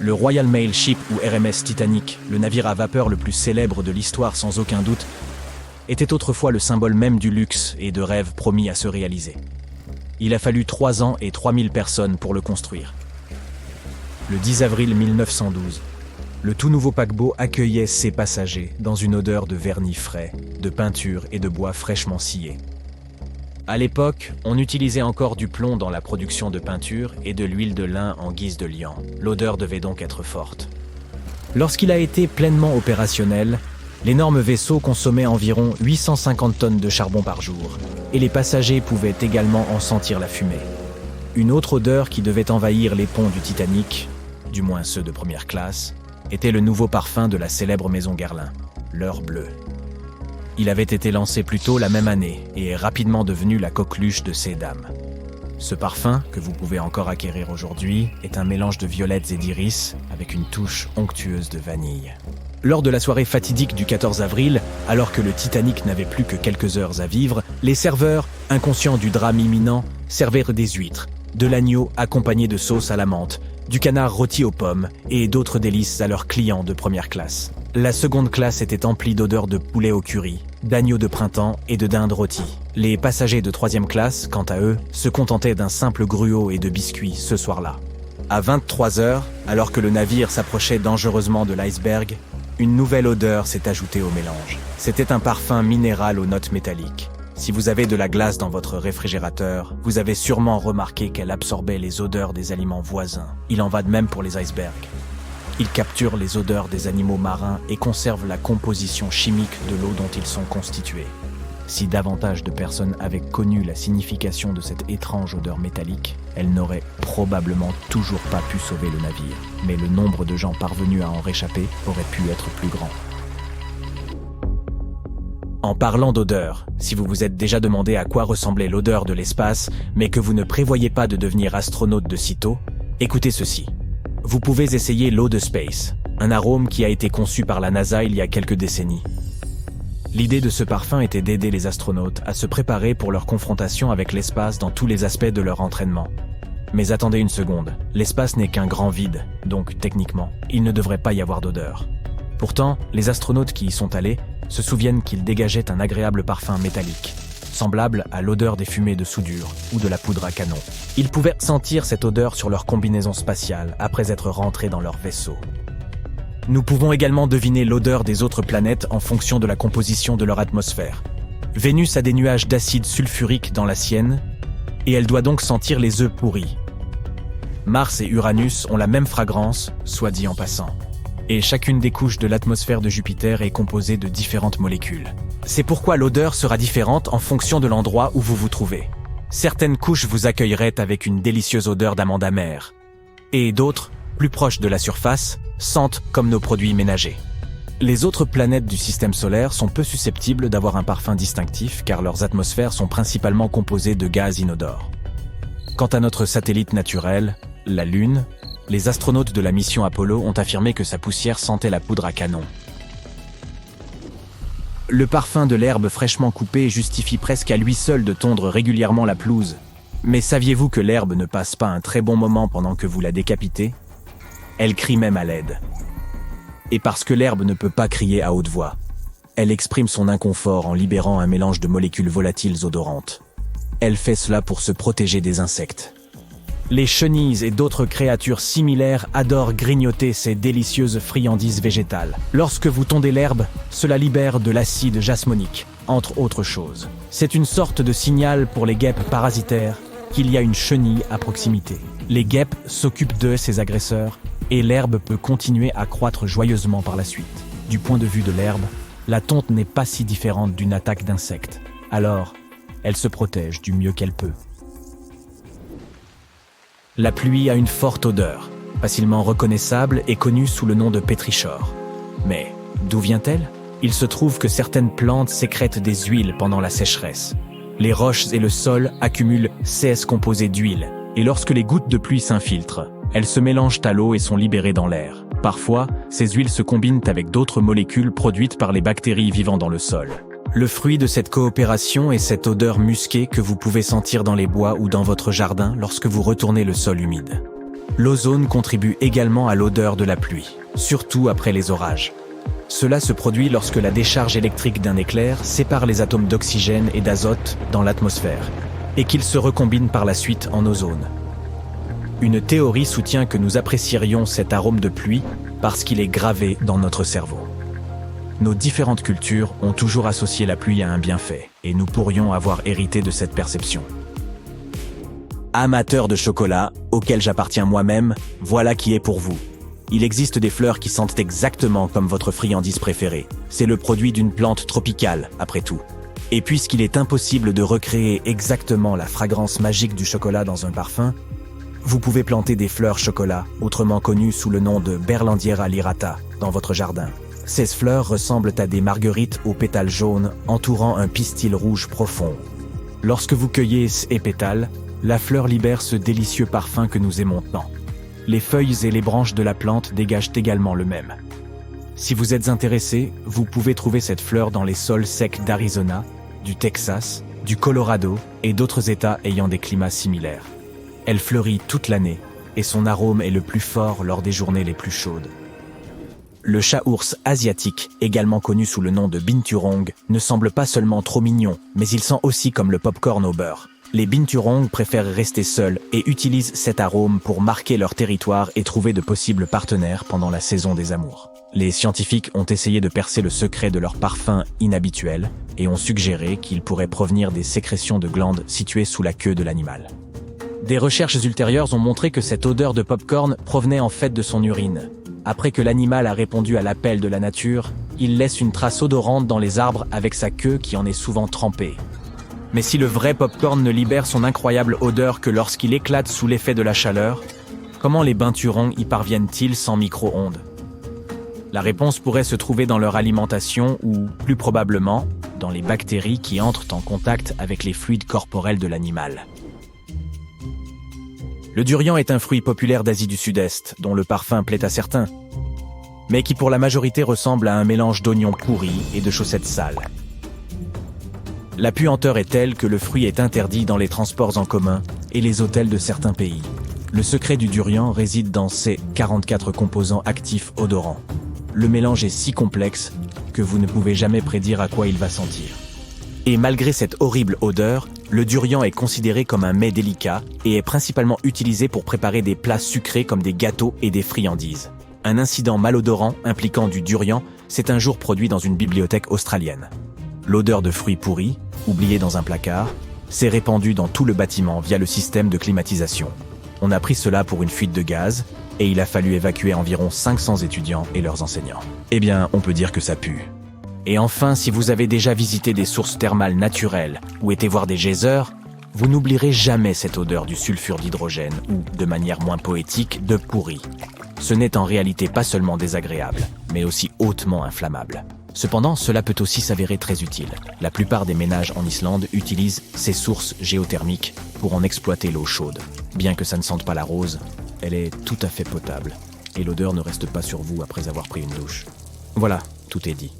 Le Royal Mail Ship ou RMS Titanic, le navire à vapeur le plus célèbre de l'histoire sans aucun doute, était autrefois le symbole même du luxe et de rêves promis à se réaliser. Il a fallu 3 ans et 3000 personnes pour le construire. Le 10 avril 1912, le tout nouveau paquebot accueillait ses passagers dans une odeur de vernis frais, de peinture et de bois fraîchement scié. À l'époque, on utilisait encore du plomb dans la production de peinture et de l'huile de lin en guise de liant. L'odeur devait donc être forte. Lorsqu'il a été pleinement opérationnel, l'énorme vaisseau consommait environ 850 tonnes de charbon par jour, et les passagers pouvaient également en sentir la fumée. Une autre odeur qui devait envahir les ponts du Titanic, du moins ceux de première classe, était le nouveau parfum de la célèbre maison Guerlain, l'heure bleue. Il avait été lancé plus tôt la même année et est rapidement devenu la coqueluche de ces dames. Ce parfum, que vous pouvez encore acquérir aujourd'hui, est un mélange de violettes et d'iris avec une touche onctueuse de vanille. Lors de la soirée fatidique du 14 avril, alors que le Titanic n'avait plus que quelques heures à vivre, les serveurs, inconscients du drame imminent, servirent des huîtres, de l'agneau accompagné de sauce à la menthe, du canard rôti aux pommes et d'autres délices à leurs clients de première classe. La seconde classe était emplie d'odeurs de poulet au curry, d'agneau de printemps et de dinde rôtie. Les passagers de troisième classe, quant à eux, se contentaient d'un simple gruau et de biscuits ce soir-là. À 23h, alors que le navire s'approchait dangereusement de l'iceberg, une nouvelle odeur s'est ajoutée au mélange. C'était un parfum minéral aux notes métalliques. Si vous avez de la glace dans votre réfrigérateur, vous avez sûrement remarqué qu'elle absorbait les odeurs des aliments voisins. Il en va de même pour les icebergs. Ils capturent les odeurs des animaux marins et conservent la composition chimique de l'eau dont ils sont constitués. Si davantage de personnes avaient connu la signification de cette étrange odeur métallique, elles n'auraient probablement toujours pas pu sauver le navire. Mais le nombre de gens parvenus à en réchapper aurait pu être plus grand. En parlant d'odeur, si vous vous êtes déjà demandé à quoi ressemblait l'odeur de l'espace, mais que vous ne prévoyez pas de devenir astronaute de sitôt, écoutez ceci. Vous pouvez essayer l'eau de space, un arôme qui a été conçu par la NASA il y a quelques décennies. L'idée de ce parfum était d'aider les astronautes à se préparer pour leur confrontation avec l'espace dans tous les aspects de leur entraînement. Mais attendez une seconde, l'espace n'est qu'un grand vide, donc techniquement, il ne devrait pas y avoir d'odeur. Pourtant, les astronautes qui y sont allés se souviennent qu'ils dégageaient un agréable parfum métallique, semblable à l'odeur des fumées de soudure ou de la poudre à canon. Ils pouvaient sentir cette odeur sur leur combinaison spatiale après être rentrés dans leur vaisseau. Nous pouvons également deviner l'odeur des autres planètes en fonction de la composition de leur atmosphère. Vénus a des nuages d'acide sulfurique dans la sienne, et elle doit donc sentir les œufs pourris. Mars et Uranus ont la même fragrance, soit dit en passant. Et chacune des couches de l'atmosphère de Jupiter est composée de différentes molécules. C'est pourquoi l'odeur sera différente en fonction de l'endroit où vous vous trouvez. Certaines couches vous accueilleraient avec une délicieuse odeur d'amande amère, et d'autres, plus proches de la surface, sentent comme nos produits ménagers. Les autres planètes du système solaire sont peu susceptibles d'avoir un parfum distinctif car leurs atmosphères sont principalement composées de gaz inodores. Quant à notre satellite naturel, la Lune, les astronautes de la mission Apollo ont affirmé que sa poussière sentait la poudre à canon. Le parfum de l'herbe fraîchement coupée justifie presque à lui seul de tondre régulièrement la pelouse. Mais saviez-vous que l'herbe ne passe pas un très bon moment pendant que vous la décapitez ? Elle crie même à l'aide. Et parce que l'herbe ne peut pas crier à haute voix, elle exprime son inconfort en libérant un mélange de molécules volatiles odorantes. Elle fait cela pour se protéger des insectes. Les chenilles et d'autres créatures similaires adorent grignoter ces délicieuses friandises végétales. Lorsque vous tondez l'herbe, cela libère de l'acide jasmonique, entre autres choses. C'est une sorte de signal pour les guêpes parasitaires qu'il y a une chenille à proximité. Les guêpes s'occupent de ces agresseurs et l'herbe peut continuer à croître joyeusement par la suite. Du point de vue de l'herbe, la tonte n'est pas si différente d'une attaque d'insectes. Alors, elle se protège du mieux qu'elle peut. La pluie a une forte odeur, facilement reconnaissable et connue sous le nom de pétrichor. Mais d'où vient-elle ? Il se trouve que certaines plantes sécrètent des huiles pendant la sécheresse. Les roches et le sol accumulent CS composés d'huile, et lorsque les gouttes de pluie s'infiltrent, elles se mélangent à l'eau et sont libérées dans l'air. Parfois, ces huiles se combinent avec d'autres molécules produites par les bactéries vivant dans le sol. Le fruit de cette coopération est cette odeur musquée que vous pouvez sentir dans les bois ou dans votre jardin lorsque vous retournez le sol humide. L'ozone contribue également à l'odeur de la pluie, surtout après les orages. Cela se produit lorsque la décharge électrique d'un éclair sépare les atomes d'oxygène et d'azote dans l'atmosphère, et qu'ils se recombinent par la suite en ozone. Une théorie soutient que nous apprécierions cet arôme de pluie parce qu'il est gravé dans notre cerveau. Nos différentes cultures ont toujours associé la pluie à un bienfait, et nous pourrions avoir hérité de cette perception. Amateurs de chocolat, auquel j'appartiens moi-même, voilà qui est pour vous. Il existe des fleurs qui sentent exactement comme votre friandise préférée. C'est le produit d'une plante tropicale, après tout. Et puisqu'il est impossible de recréer exactement la fragrance magique du chocolat dans un parfum, vous pouvez planter des fleurs chocolat, autrement connues sous le nom de Berlandiera lyrata, dans votre jardin. Ces fleurs ressemblent à des marguerites aux pétales jaunes entourant un pistil rouge profond. Lorsque vous cueillez ces pétales, la fleur libère ce délicieux parfum que nous aimons tant. Les feuilles et les branches de la plante dégagent également le même. Si vous êtes intéressé, vous pouvez trouver cette fleur dans les sols secs d'Arizona, du Texas, du Colorado et d'autres États ayant des climats similaires. Elle fleurit toute l'année et son arôme est le plus fort lors des journées les plus chaudes. Le chat-ours asiatique, également connu sous le nom de binturong, ne semble pas seulement trop mignon, mais il sent aussi comme le popcorn au beurre. Les binturong préfèrent rester seuls et utilisent cet arôme pour marquer leur territoire et trouver de possibles partenaires pendant la saison des amours. Les scientifiques ont essayé de percer le secret de leur parfum inhabituel et ont suggéré qu'il pourrait provenir des sécrétions de glandes situées sous la queue de l'animal. Des recherches ultérieures ont montré que cette odeur de popcorn provenait en fait de son urine. Après que l'animal a répondu à l'appel de la nature, il laisse une trace odorante dans les arbres avec sa queue qui en est souvent trempée. Mais si le vrai popcorn ne libère son incroyable odeur que lorsqu'il éclate sous l'effet de la chaleur, comment les binturongs y parviennent-ils sans micro-ondes? La réponse pourrait se trouver dans leur alimentation ou, plus probablement, dans les bactéries qui entrent en contact avec les fluides corporels de l'animal. Le durian est un fruit populaire d'Asie du Sud-Est, dont le parfum plaît à certains, mais qui pour la majorité ressemble à un mélange d'oignons pourris et de chaussettes sales. La puanteur est telle que le fruit est interdit dans les transports en commun et les hôtels de certains pays. Le secret du durian réside dans ses 44 composants actifs odorants. Le mélange est si complexe que vous ne pouvez jamais prédire à quoi il va sentir. Et malgré cette horrible odeur, le durian est considéré comme un mets délicat et est principalement utilisé pour préparer des plats sucrés comme des gâteaux et des friandises. Un incident malodorant impliquant du durian s'est un jour produit dans une bibliothèque australienne. L'odeur de fruits pourris, oubliée dans un placard, s'est répandue dans tout le bâtiment via le système de climatisation. On a pris cela pour une fuite de gaz et il a fallu évacuer environ 500 étudiants et leurs enseignants. Eh bien, on peut dire que ça pue. Et enfin, si vous avez déjà visité des sources thermales naturelles ou été voir des geysers, vous n'oublierez jamais cette odeur du sulfure d'hydrogène ou, de manière moins poétique, de pourri. Ce n'est en réalité pas seulement désagréable, mais aussi hautement inflammable. Cependant, cela peut aussi s'avérer très utile. La plupart des ménages en Islande utilisent ces sources géothermiques pour en exploiter l'eau chaude. Bien que ça ne sente pas la rose, elle est tout à fait potable. Et l'odeur ne reste pas sur vous après avoir pris une douche. Voilà, tout est dit.